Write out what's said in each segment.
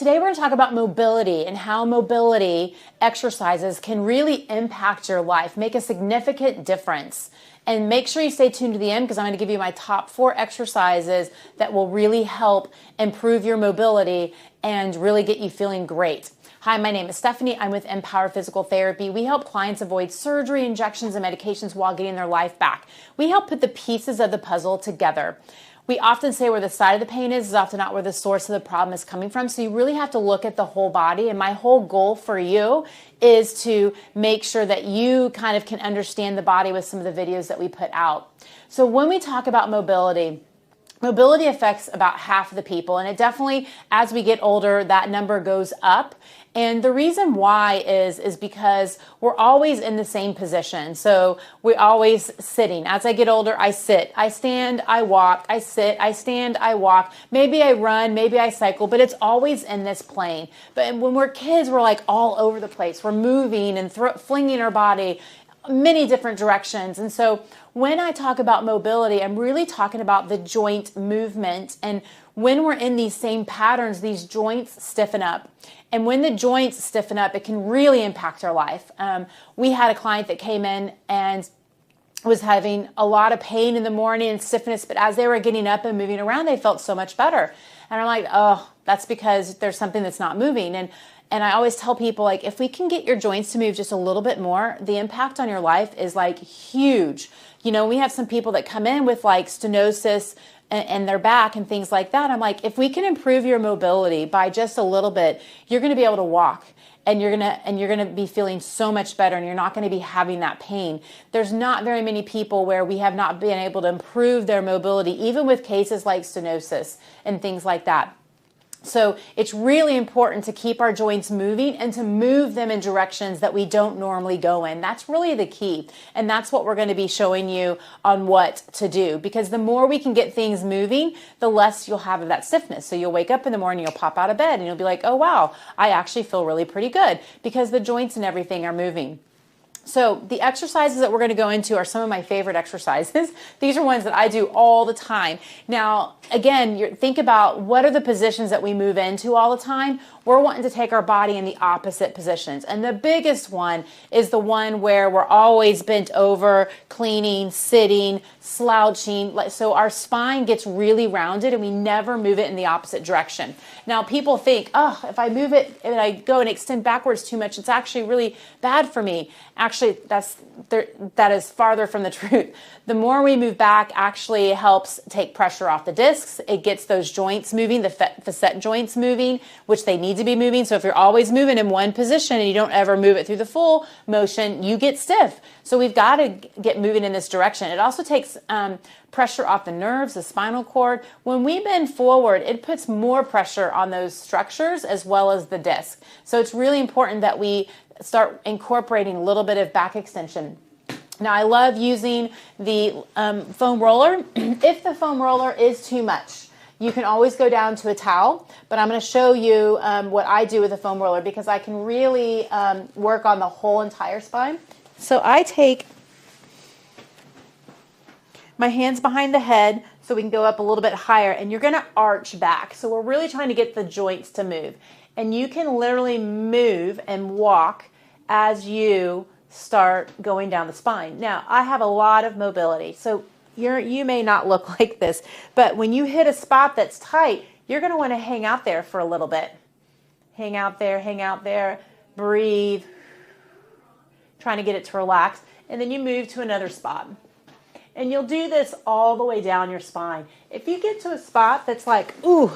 Today we're going to talk about mobility and how mobility exercises can really impact your life, make a significant difference. And make sure you stay tuned to the end because I'm going to give you my top 4 exercises that will really help improve your mobility and really get you feeling great. Hi, my name is Stephanie. I'm with Empower Physical Therapy. We help clients avoid surgery, injections, and medications while getting their life back. We help put the pieces of the puzzle together. We often say where the side of the pain is often not where the source of the problem is coming from. So you really have to look at the whole body. And my whole goal for you is to make sure that you kind of can understand the body with some of the videos that we put out. So when we talk about mobility affects about half of the people. And it definitely, as we get older, that number goes up. And the reason why is because we're always in the same position. So we're always sitting. As I get older, I sit, I stand, I walk, I sit, I stand, I walk. Maybe I run, maybe I cycle, but it's always in this plane. But when we're kids, we're like all over the place. We're moving and flinging our body many different directions. And so when I talk about mobility, I'm really talking about the joint movement. And when we're in these same patterns, these joints stiffen up. And when the joints stiffen up, it can really impact our life. We had a client that came in and was having a lot of pain in the morning and stiffness, but as they were getting up and moving around, they felt so much better. And I'm like, oh, that's because there's something that's not moving. And I always tell people, like, if we can get your joints to move just a little bit more, the impact on your life is like huge. You know, we have some people that come in with like stenosis and their back and things like that. I'm like, if we can improve your mobility by just a little bit, you're going to be able to walk and you're going to be feeling so much better and you're not going to be having that pain. There's not very many people where we have not been able to improve their mobility, even with cases like stenosis and things like that. So it's really important to keep our joints moving and to move them in directions that we don't normally go in. That's really the key. And that's what we're going to be showing you on what to do. Because the more we can get things moving, the less you'll have of that stiffness. So you'll wake up in the morning, you'll pop out of bed and you'll be like, oh wow, I actually feel really pretty good because the joints and everything are moving. So the exercises that we're going to go into are some of my favorite exercises. These are ones that I do all the time. Now, again, think about what are the positions that we move into all the time. We're wanting to take our body in the opposite positions. And the biggest one is the one where we're always bent over, cleaning, sitting, slouching. So our spine gets really rounded and we never move it in the opposite direction. Now, people think, oh, if I move it and I go and extend backwards too much, it's actually really bad for me. Actually, that is farther from the truth. The more we move back actually helps take pressure off the discs. It gets those joints moving, the facet joints moving, which they need to be moving. So if you're always moving in one position and you don't ever move it through the full motion, you get stiff. So we've got to get moving in this direction. It also takes pressure off the nerves, the spinal cord. When we bend forward, it puts more pressure on those structures as well as the disc. So it's really important that we start incorporating a little bit of back extension. Now, I love using the foam roller. If the foam roller is too much, you can always go down to a towel, but I'm going to show you what I do with a foam roller because I can really work on the whole entire spine. So I take my hands behind the head so we can go up a little bit higher, and you're going to arch back. So we're really trying to get the joints to move. And you can literally move and walk as you start going down the spine. Now, I have a lot of mobility, so you may not look like this, but when you hit a spot that's tight, you're going to want to hang out there for a little bit. Hang out there, breathe, trying to get it to relax, and then you move to another spot. And you'll do this all the way down your spine. If you get to a spot that's like, ooh,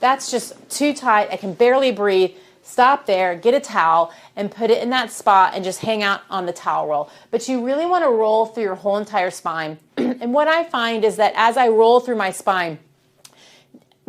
that's just too tight, I can barely breathe, stop there, get a towel, and put it in that spot and just hang out on the towel roll. But you really want to roll through your whole entire spine. And what I find is that as I roll through my spine,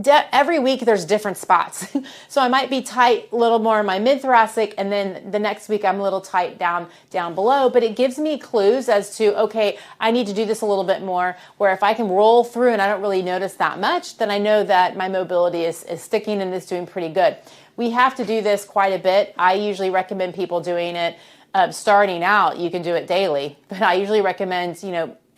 every week there's different spots. So I might be tight a little more in my mid-thoracic, and then the next week I'm a little tight down below. But it gives me clues as to, okay, I need to do this a little bit more, where if I can roll through and I don't really notice that much, then I know that my mobility is sticking and is doing pretty good. We have to do this quite a bit. I usually recommend people doing it starting out. You can do it daily, but I usually recommend,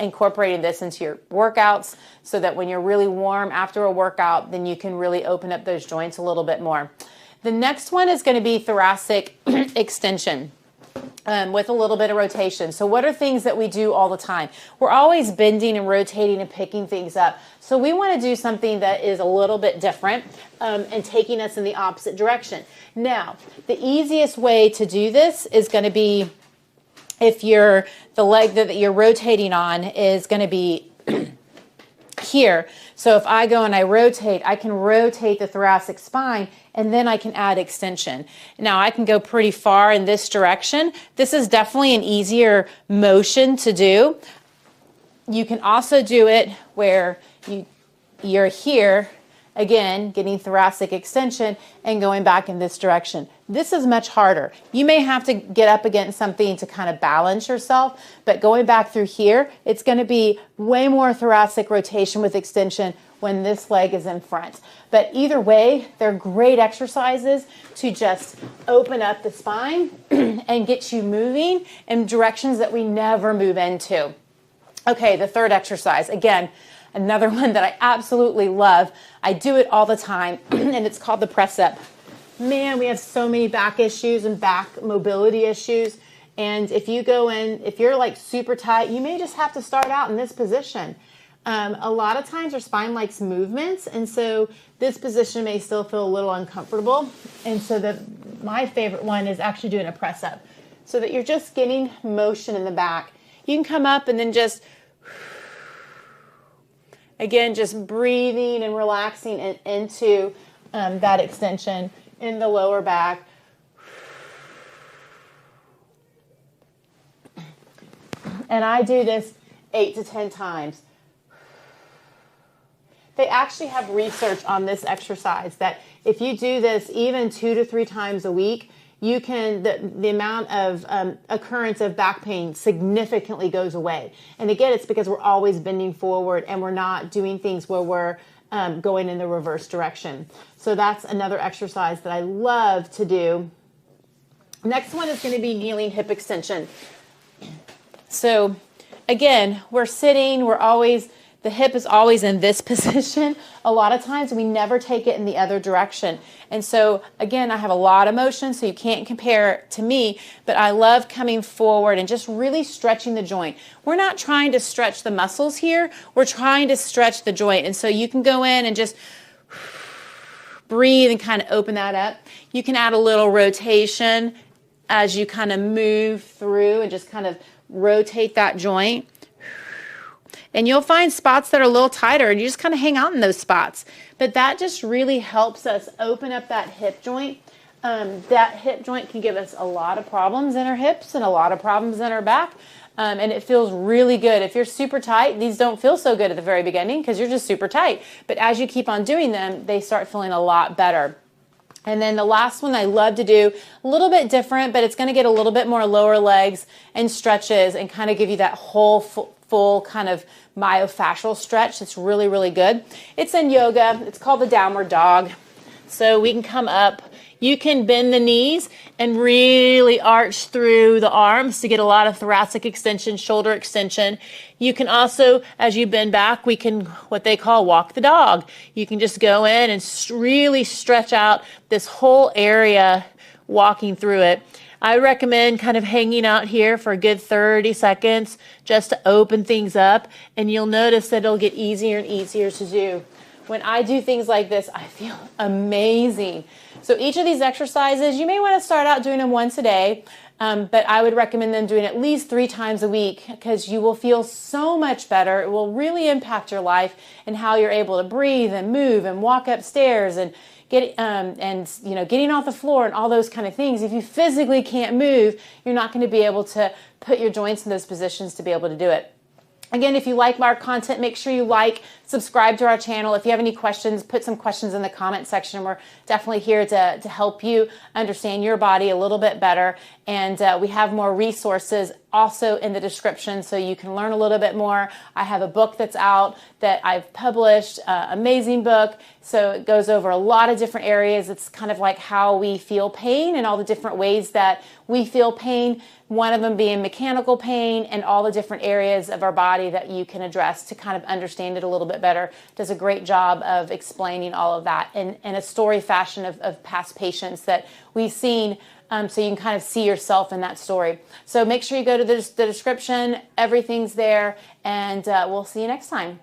incorporating this into your workouts so that when you're really warm after a workout, then you can really open up those joints a little bit more. The next one is going to be thoracic extension. With a little bit of rotation. So what are things that we do all the time? We're always bending and rotating and picking things up. So we want to do something that is a little bit different and taking us in the opposite direction. Now, the easiest way to do this is going to be if the leg that you're rotating on is going to be here. So if I go and I rotate, I can rotate the thoracic spine and then I can add extension. Now I can go pretty far in this direction. This is definitely an easier motion to do. You can also do it where you're here, again, getting thoracic extension and going back in this direction. This is much harder. You may have to get up against something to kind of balance yourself, but going back through here, it's going to be way more thoracic rotation with extension when this leg is in front. But either way, they're great exercises to just open up the spine and get you moving in directions that we never move into. Okay, the third exercise, again, another one that I absolutely love. I do it all the time, and it's called the press up. Man, we have so many back issues and back mobility issues. And if you go in, if you're like super tight, you may just have to start out in this position. A lot of times our spine likes movements, and so this position may still feel a little uncomfortable. And so my favorite one is actually doing a press up, so that you're just getting motion in the back. You can come up and then just, again, just breathing and relaxing into that extension in the lower back. And I do this 8 to 10 times. They actually have research on this exercise that if you do this even 2 to 3 times a week, you can, the amount of occurrence of back pain significantly goes away. And again, it's because we're always bending forward and we're not doing things where we're going in the reverse direction. So that's another exercise that I love to do. Next one is going to be kneeling hip extension. So again, we're sitting, the hip is always in this position. A lot of times we never take it in the other direction. And so again, I have a lot of motion, so you can't compare it to me, but I love coming forward and just really stretching the joint. We're not trying to stretch the muscles here. We're trying to stretch the joint. And so you can go in and just breathe and kind of open that up. You can add a little rotation as you kind of move through and just kind of rotate that joint. And you'll find spots that are a little tighter and you just kind of hang out in those spots. But that just really helps us open up that hip joint. That hip joint can give us a lot of problems in our hips and a lot of problems in our back. And it feels really good. If you're super tight, these don't feel so good at the very beginning because you're just super tight. But as you keep on doing them, they start feeling a lot better. And then the last one I love to do, a little bit different, but it's going to get a little bit more lower legs and stretches and kind of give you that whole full kind of myofascial stretch. It's really, really good. It's in yoga. It's called the downward dog. So we can come up. You can bend the knees and really arch through the arms to get a lot of thoracic extension, shoulder extension. You can also, as you bend back, we can, what they call walk the dog. You can just go in and really stretch out this whole area, walking through it. I recommend kind of hanging out here for a good 30 seconds just to open things up, and you'll notice that it'll get easier and easier to do. When I do things like this, I feel amazing. So each of these exercises, you may want to start out doing them once a day, but I would recommend them doing at least 3 times a week because you will feel so much better. It will really impact your life and how you're able to breathe and move and walk upstairs and getting off the floor and all those kind of things. If you physically can't move, you're not going to be able to put your joints in those positions to be able to do it. Again, if you like our content, make sure you subscribe to our channel. If you have any questions, put some questions in the comment section. We're definitely here to help you understand your body a little bit better. And we have more resources also in the description so you can learn a little bit more. I have a book that's out that I've published, amazing book. So it goes over a lot of different areas. It's kind of like how we feel pain and all the different ways that we feel pain. One of them being mechanical pain and all the different areas of our body that you can address to kind of understand it a little bit better. Does a great job of explaining all of that in a story fashion of past patients that we've seen. So you can kind of see yourself in that story. So make sure you go to the description. Everything's there, and we'll see you next time.